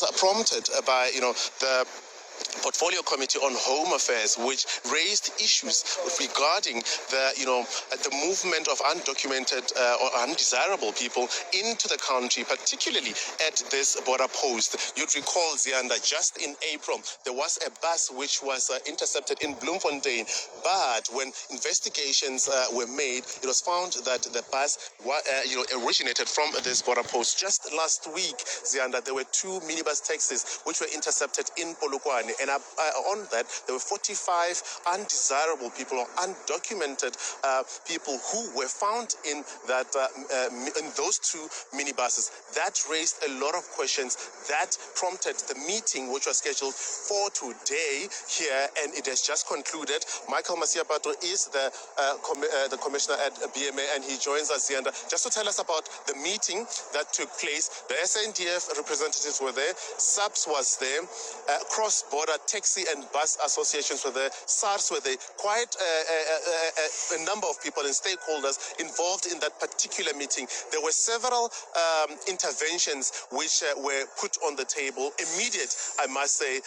was prompted by, the Portfolio Committee on Home Affairs, which raised issues regarding the movement of undocumented or undesirable people into the country, particularly at this border post. You'd recall, Zianda, just in April, there was a bus which was intercepted in Bloemfontein, but when investigations were made, it was found that the bus originated from this border post. Just last week, Zianda, there were 2 minibus taxis which were intercepted in Polokwane. And on that, there were 45 undesirable people or undocumented people who were found in that in those 2 minibuses. That raised a lot of questions. That prompted the meeting which was scheduled for today here, and it has just concluded. Michael Masiapato is the commissioner at BMA, and he joins us here just to tell us about the meeting that took place. The SNDF representatives were there, SAPS was there, cross-border taxi and bus associations were there, SARS were there, quite a number of people and stakeholders involved in that particular meeting. There were several interventions which were put on the table. Immediate, I must say,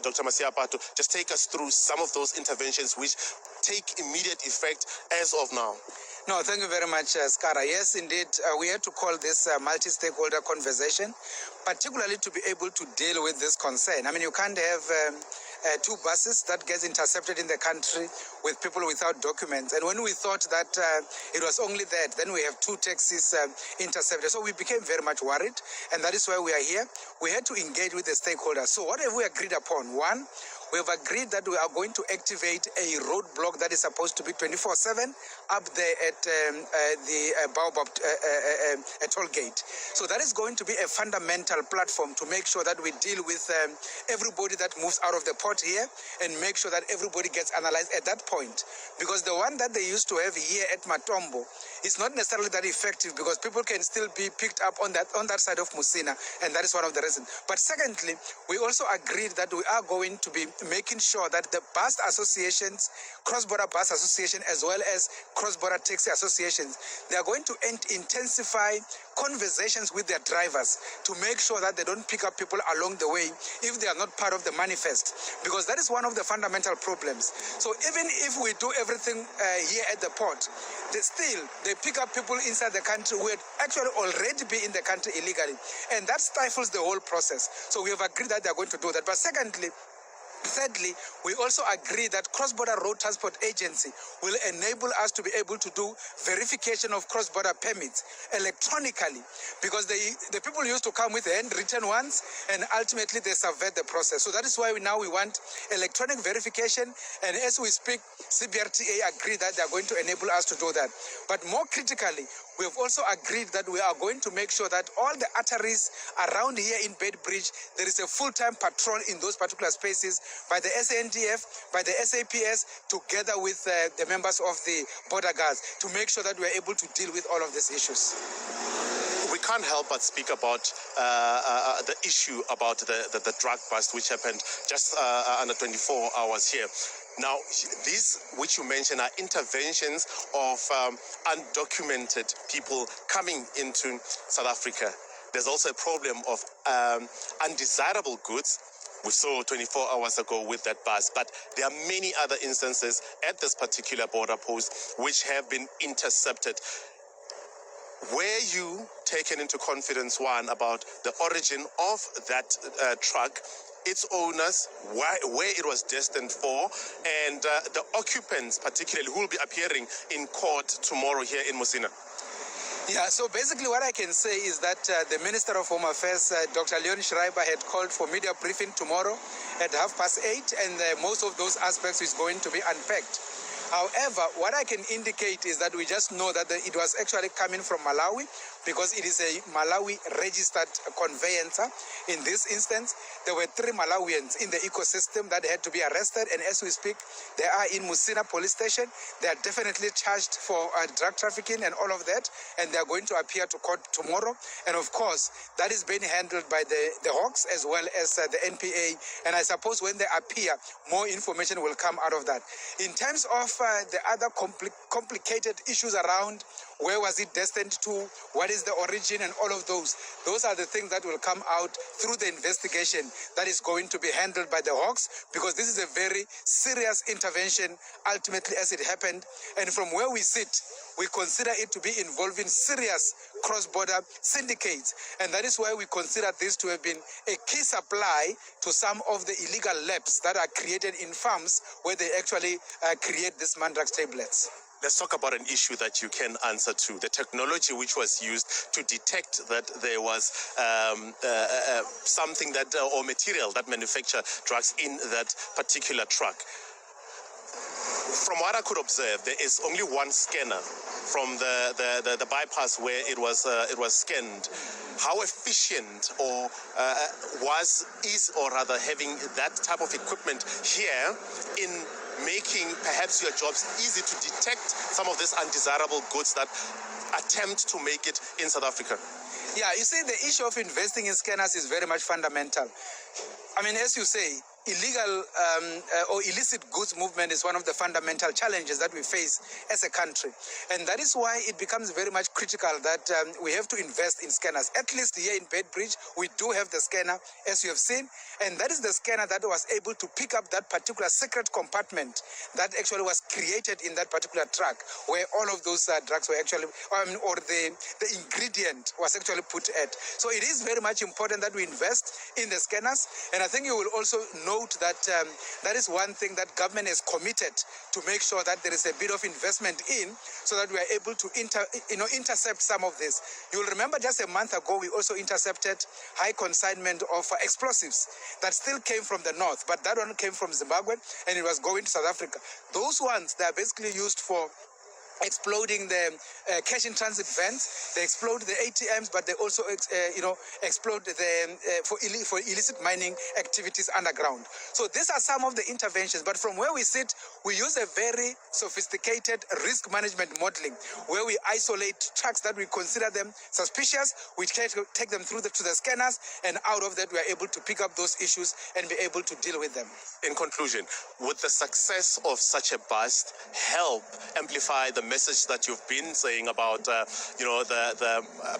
Dr. Masiapato, just take us through some of those interventions which take immediate effect as of now. No, thank you very much, Skara. Yes, indeed, we had to call this multi-stakeholder conversation, particularly to be able to deal with this concern. I mean, you can't have 2 buses that gets intercepted in the country with people without documents. And when we thought that it was only that, then we have 2 taxis intercepted. So we became very much worried, and that is why we are here. We had to engage with the stakeholders. So what have we agreed upon? One, we have agreed that we are going to activate a roadblock that is supposed to be 24/7 up there at the Baobab toll gate. So that is going to be a fundamental platform to make sure that we deal with everybody that moves out of the port here and make sure that everybody gets analyzed at that point. Because the one that they used to have here at Matombo is not necessarily that effective, because people can still be picked up on that side of Musina, and that is one of the reasons. But secondly, we also agreed that we are going to be making sure that the bus associations, cross-border bus association, as well as cross-border taxi associations, they are going to intensify conversations with their drivers to make sure that they don't pick up people along the way if they are not part of the manifest, because that is one of the fundamental problems. So even if we do everything here at the port, they pick up people inside the country who had actually already been in the country illegally, and that stifles the whole process. So we have agreed that they are going to do that. But thirdly, we also agree that Cross-Border Road Transport Agency will enable us to be able to do verification of cross-border permits electronically, because the people used to come with handwritten ones, and ultimately they subvert the process. So that is why we want electronic verification, and as we speak, CBRTA agreed that they are going to enable us to do that. But more critically, we have also agreed that we are going to make sure that all the arteries around here in Bedbridge, there is a full-time patrol in those particular spaces by the SANDF, by the SAPS, together with the members of the border guards, to make sure that we are able to deal with all of these issues. We can't help but speak about the issue about the drug bust which happened just under 24 hours here. Now, these which you mentioned are interventions of undocumented people coming into South Africa. There's also a problem of undesirable goods. We saw 24 hours ago with that bus, but there are many other instances at this particular border post which have been intercepted. Were you taken into confidence, one, about the origin of that truck, its owners, where it was destined for, and the occupants particularly who will be appearing in court tomorrow here in Musina? Yeah, so basically what I can say is that the Minister of Home Affairs, Dr. Leon Schreiber, had called for media briefing tomorrow at 8:30, and most of those aspects is going to be unpacked. However, what I can indicate is that we just know that it was actually coming from Malawi, because it is a Malawi registered conveyancer. In this instance, there were 3 Malawians in the ecosystem that had to be arrested, and as we speak, they are in Musina police station. They are definitely charged for drug trafficking and all of that, and they are going to appear to court tomorrow. And of course, that is being handled by the Hawks as well as the NPA, and I suppose when they appear, more information will come out of that. In terms of the other complicated issues around where was it destined to, what is the origin, and all of those. Those are the things that will come out through the investigation that is going to be handled by the Hawks, because this is a very serious intervention ultimately as it happened. And from where we sit, we consider it to be involving serious cross-border syndicates. And that is why we consider this to have been a key supply to some of the illegal labs that are created in farms where they actually create these mandrax tablets. Let's talk about an issue that you can answer to, the technology which was used to detect that there was something that, or material that manufacture drugs in that particular truck. From what I could observe, there is only one scanner from the bypass where it was scanned. How efficient or is having that type of equipment here in making perhaps your jobs easy to detect some of these undesirable goods that attempt to make it in South Africa? Yeah, you see, the issue of investing in scanners is very much fundamental. I mean, as you say, illegal or illicit goods movement is one of the fundamental challenges that we face as a country. And that is why it becomes very much critical that we have to invest in scanners. At least here in Bedbridge, we do have the scanner, as you have seen. And that is the scanner that was able to pick up that particular secret compartment that actually was created in that particular truck, where all of those drugs were actually, or the ingredient was actually put at. So it is very much important that we invest in the scanners. And I think you will also note that that is one thing that government is committed to make sure that there is a bit of investment in, so that we are able to intercept some of this. You will remember just a month ago, we also intercepted high consignment of explosives that still came from the north, but that one came from Zimbabwe and it was going to South Africa. Those ones, they are basically used for exploding the cash in transit vans. They explode the ATMs, but they also explode the for illicit mining activities underground. So these are some of the interventions. But from where we sit, we use a very sophisticated risk management modeling, where we isolate trucks that we consider them suspicious. We take them through to the scanners, and out of that we are able to pick up those issues and be able to deal with them. In conclusion, would the success of such a bust help amplify the message that you've been saying about the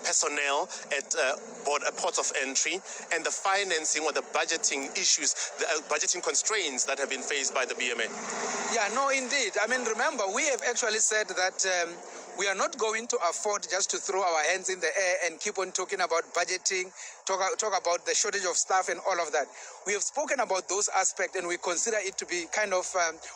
personnel at ports of entry and the financing or the budgeting issues, the budgeting constraints that have been faced by the BMA? Yeah, no, indeed. I mean, remember, we have actually said that we are not going to afford just to throw our hands in the air and keep on talking about budgeting, talk about the shortage of staff and all of that. We have spoken about those aspects, and we consider it to be kind of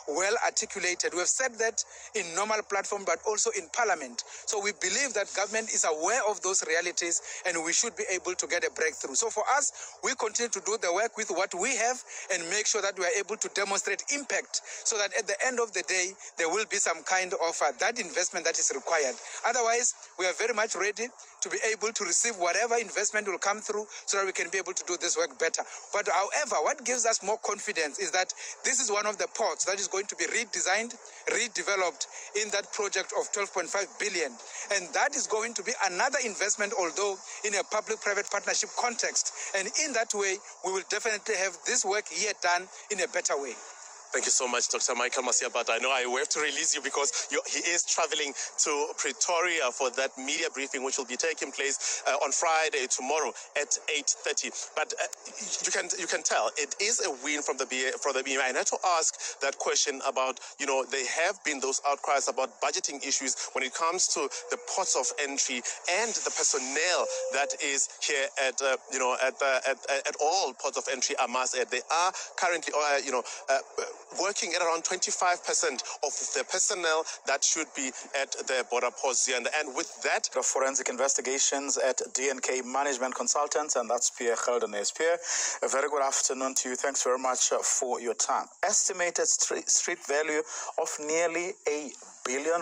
well articulated. We have said that in normal platform, but also in parliament. So we believe that government is aware of those realities, and we should be able to get a breakthrough. So for us, we continue to do the work with what we have and make sure that we are able to demonstrate impact, so that at the end of the day, there will be some kind of that investment that is required. Otherwise, we are very much ready to be able to receive whatever investment will come through, so that we can be able to do this work better. But however, what gives us more confidence is that this is one of the ports that is going to be redesigned, redeveloped in that project of 12.5 billion. And that is going to be another investment, although in a public-private partnership context. And in that way, we will definitely have this work here done in a better way. Thank you so much, Dr. Michael Masiabata. I know I have to release you because he is traveling to Pretoria for that media briefing, which will be taking place on Friday, tomorrow at 8:30. But you can tell it is a win from the BMA. I had to ask that question about, there have been those outcries about budgeting issues when it comes to the ports of entry and the personnel that is here at all ports of entry. I must add, they are currently working at around 25% of the personnel that should be at the border posts here. And with that, the forensic investigations at DNK Management Consultants, and that's Pierre Geldenes. Pierre, a very good afternoon to you. Thanks very much for your time. Estimated street value of nearly R1 billion.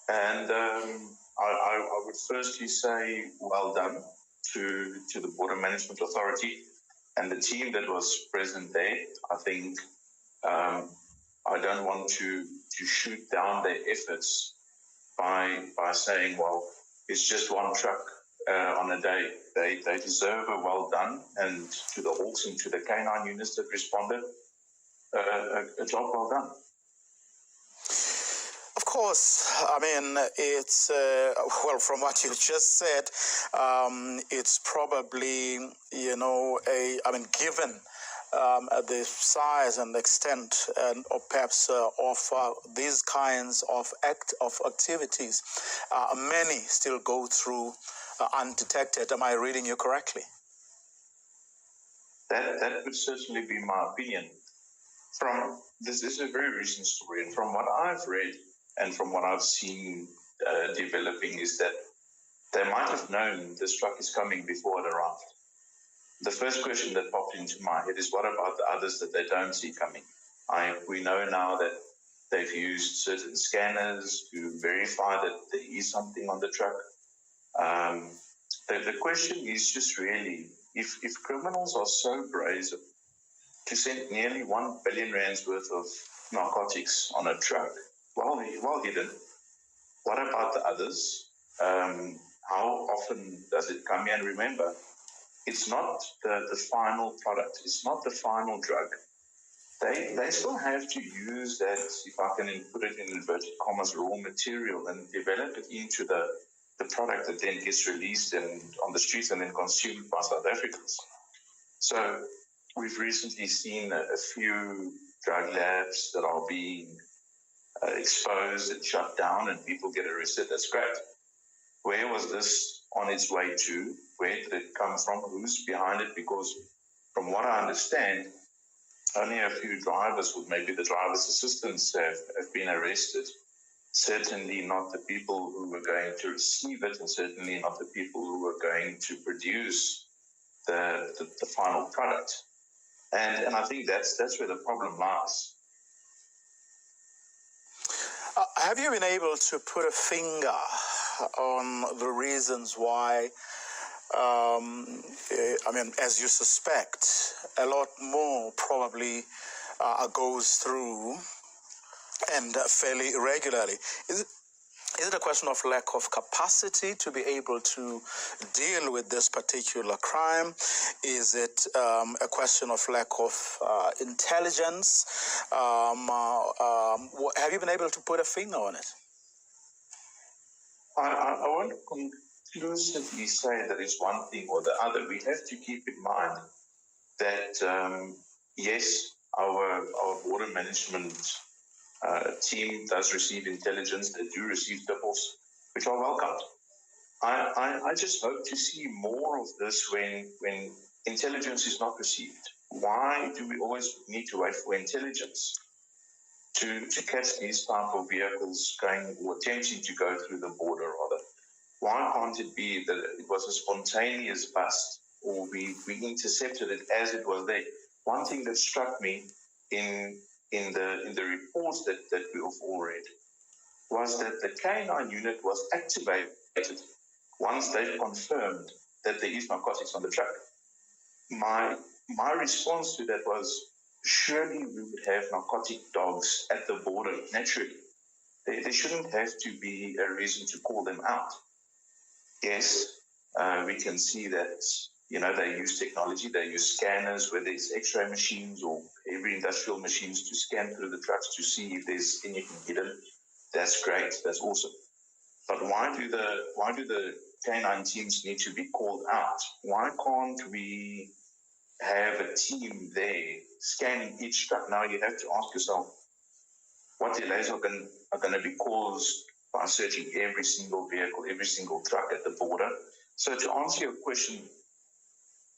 And I would firstly say well done to the Border Management Authority and the team that was present there. I think I don't want to shoot down their efforts by saying, well, it's just one truck on a day. They deserve a well done, and to the Hawks and to the K9 units that responded, a job well done. Of course, I mean, it's, well, from what you just said, it's probably, given the size and extent or perhaps of these kinds of activities, many still go through undetected. Am I reading you correctly? That would certainly be my opinion. This is a very recent story, and from what I've read and from what I've seen developing is that they might have known this truck is coming before it arrived. The first question that popped into my head is, what about the others that they don't see coming? We know now that they've used certain scanners to verify that there is something on the truck. The question is just really, if criminals are so brazen to send nearly 1 billion rands worth of narcotics on a truck, well hidden, what about the others? How often does it come here? And remember, it's not the final product. It's not the final drug. They still have to use that, if I can put it in inverted commas, raw material and develop it into the product that then gets released and on the streets and then consumed by South Africans. So we've recently seen a few drug labs that are being exposed and shut down and people get arrested. That's great. Where was this on its way to? Where did it come from? Who's behind it? Because from what I understand, only a few drivers, with maybe the driver's assistants, have been arrested. Certainly not the people who were going to receive it, and certainly not the people who were going to produce the final product. And I think that's where the problem lies. Have you been able to put a finger on the reasons why, as you suspect, a lot more probably goes through and fairly regularly? Is it a question of lack of capacity to be able to deal with this particular crime? Is it a question of lack of intelligence? Have you been able to put a finger on it? I won't conclusively say that it's one thing or the other. We have to keep in mind that, yes, our border management team does receive intelligence. They do receive tip-offs, which are welcomed. I just hope to see more of this when intelligence is not received. Why do we always need to wait for intelligence to catch these type of vehicles going or attempting to go through the border, rather? Why can't it be that it was a spontaneous bust, or we intercepted it as it was there? One thing that struck me in the reports that we've all read was that the K9 unit was activated once they confirmed that there is narcotics on the truck. My response to that was, surely we would have narcotic dogs at the border naturally. There shouldn't have to be a reason to call them out. Yes, we can see that, they use technology, they use scanners, whether it's x-ray machines or heavy industrial machines, to scan through the trucks to see if there's anything hidden. That's great, that's awesome. But why do the K9 teams need to be called out? Why can't we have a team there scanning each truck? Now you have to ask yourself, what delays are going to be caused by searching every single vehicle, every single truck at the border? So to answer your question,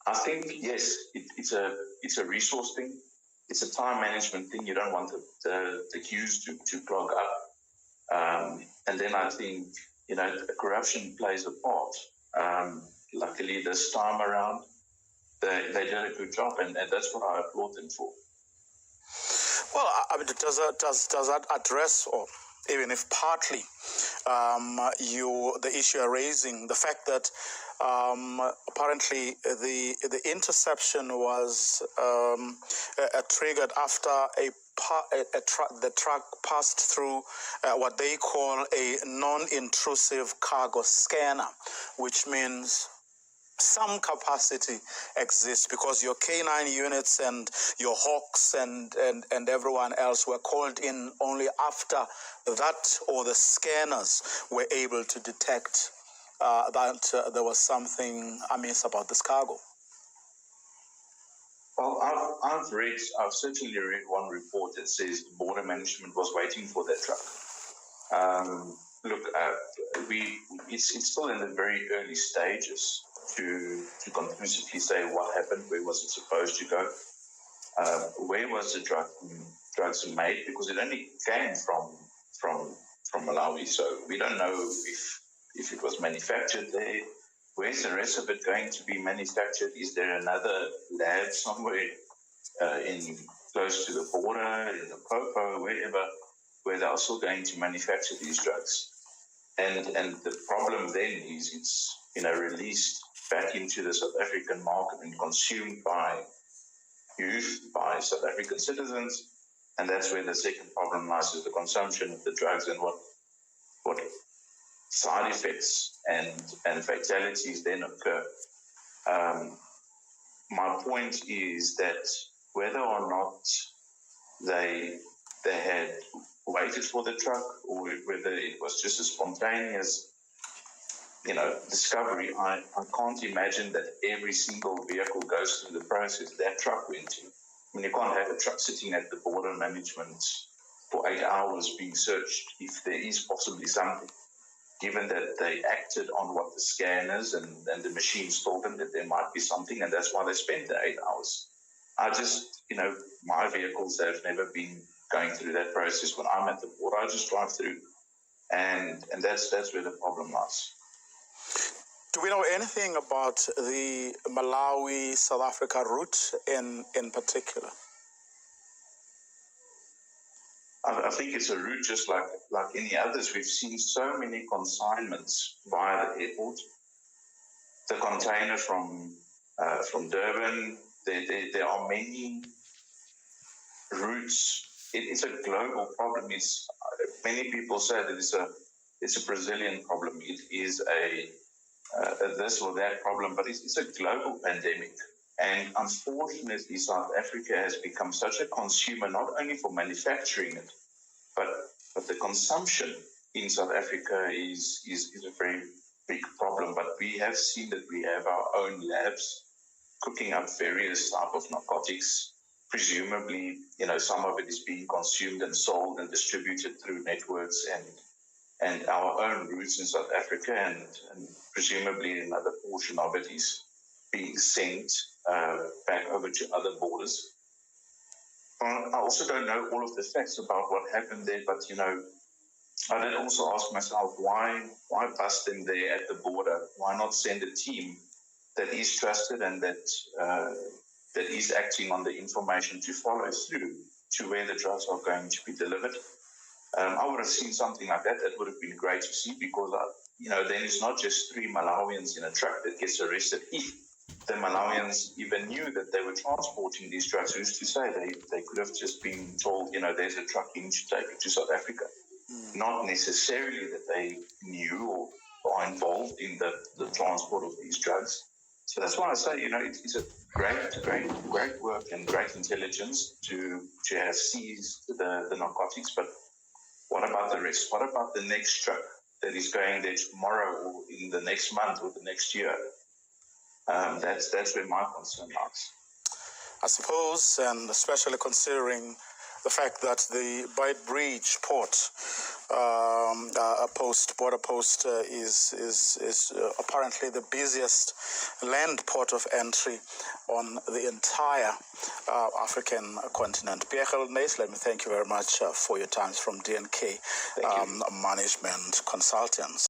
I think, yes, it's a resource thing. It's a time management thing. You don't want the queues to clog up. And then I think, corruption plays a part. Luckily, this time around, they did a good job, and that's what I applaud them for. Well, does that address, or even if partly, the issue you're raising, the fact that apparently the interception was triggered after the truck passed through what they call a non-intrusive cargo scanner, which means some capacity exists, because your K9 units and your Hawks and everyone else were called in only after that, or the scanners were able to detect that there was something amiss about this cargo. Well, I've certainly read one report that says border management was waiting for that truck. Look, it's still in the very early stages to conclusively say what happened, where was it supposed to go, where was the drugs made, because it only came from Malawi, so we don't know if it was manufactured there. Where's the rest of it going to be manufactured? Is there another lab somewhere in close to the border, in the Popo, wherever, where they are still going to manufacture these drugs? And the problem then is it's released back into the South African market and consumed by youth, by South African citizens, and that's where the second problem lies, is the consumption of the drugs and what side effects and fatalities then occur. My point is that whether or not they had waited for the truck, or whether it was just a spontaneous discovery, I can't imagine that every single vehicle goes through the process that truck went through. I mean, you can't have a truck sitting at the border management for 8 hours being searched if there is possibly something, given that they acted on what the scanners and the machines told them, that there might be something, and that's why they spent the 8 hours. I just, my vehicles have never been going through that process. When I'm at the border, I just drive through, and that's where the problem lies. Do we know anything about the Malawi-South Africa route in particular? I think it's a route just like any others. We've seen so many consignments via the airport. The container from Durban. There are many routes. It's a global problem. Many people say that it's a Brazilian problem. It is a this or that problem, but it's a global pandemic. And unfortunately, South Africa has become such a consumer, not only for manufacturing it, but the consumption in South Africa is a very big problem. But we have seen that we have our own labs cooking up various type of narcotics. Presumably, some of it is being consumed and sold and distributed through networks and our own routes in South Africa, and presumably another portion of it is being sent back over to other borders. I also don't know all of the facts about what happened there, but I did also ask myself, why bust them there at the border? Why not send a team that is trusted and that is acting on the information to follow through to where the drugs are going to be delivered? I would have seen something like that. That would have been great to see, because then it's not just 3 Malawians in a truck that gets arrested. If the Malawians even knew that they were transporting these drugs, who's to say they could have just been told, there's a truck in to take it to South Africa. Not necessarily that they knew or are involved in the transport of these drugs. So that's why I say, it's a great work and great intelligence to have seized the narcotics, but what about the rest? What about the next truck that is going there tomorrow, or in the next month, or the next year? That's where my concern lies. I suppose, and especially considering the fact that the Beitbridge port border post is apparently the busiest land port of entry on the entire African continent. Pierre, let me thank you very much for your time from DNK Management Consultants.